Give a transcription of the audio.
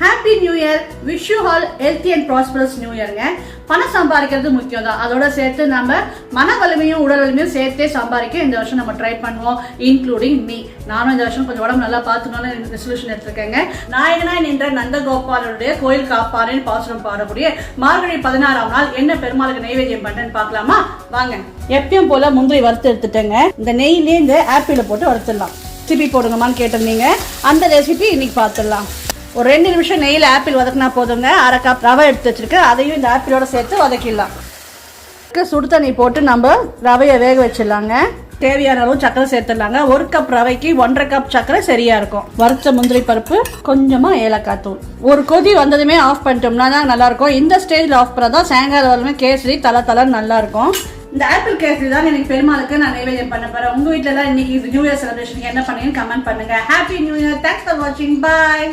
Happy new year. Wish you all healthy and prosperous new இயர்ங்க. பணம் சம்பாதிக்கிறது முக்கியம் தான். அதோட சேர்த்து நம்ம மன வலிமையும் உடல் வலிமையும் சேர்த்தே சம்பாதிக்க இந்த வருஷம் நம்ம ட்ரை பண்ணுவோம், இன்க்ளூடிங் மீ. நானும் இந்த வருஷம் கொஞ்சம் உடம்பு நல்லா பார்த்துக்கணும்னு ரெசல்யூஷன் எடுத்திருக்கேங்க. நாயகனாய் நின்ற நந்தகோபாலனுடைய கோயில் காப்பாரின் பாசுரம் பாடக்கூடிய மார்கழி 16ஆம் நாள் என்ன பெருமாளுக்கு நைவேத்தியம் பண்றேன்னு பார்க்கலாமா? வாங்க. எப்பயும் போல முந்திரி வறுத்து எடுத்துட்டேங்க. இந்த நெய்லேயே இந்த ஆப்பிள போட்டு வறுத்துடலாம். ரெசிபி போடுங்கம்மான்னு கேட்டிருந்தீங்க, அந்த ரெசிபி இன்னைக்கு பார்த்துடலாம். ஒரு 2 நிமிஷம் நெய்யில் ஆப்பிள் வதக்கினா போதுங்க. 1/2 கப் ரவை எடுத்து வச்சிருக்கேன், அதையும் இந்த ஆப்பிளோட சேர்த்து வதக்கிடலாம். சுடு தண்ணி போட்டு நம்ம ரவையை வேக வச்சிடலாங்க. தேவையான அளவு சக்கரை சேர்த்துடலாங்க. 1 கப் ரவைக்கு 1.5 கப் சக்கரை சரியா இருக்கும். வறுத்த முந்திரி பருப்பு, கொஞ்சமா ஏலக்காய் தூள். ஒரு கொதி வந்ததுமே ஆஃப் பண்ணிட்டோம்னா தான் நல்லா இருக்கும். இந்த ஸ்டேஜ்ல ஆஃப் பண்ணாதான் சாயங்காலம் கேசரி தலை நல்லா இருக்கும். இந்த ஆப்பிள் கேசரி தான் எனக்கு பெருமாளுக்கு நான் நைவேத்தியம் பண்ண போறேன். உங்க வீட்டுல எல்லாம் இன்னைக்கு நியூ இயர் செலிப்ரேஷனுக்கு என்ன பண்ணீங்கன்னு கமெண்ட் பண்ணுங்க. Happy new year. Thanks for வாட்சிங். பாய்.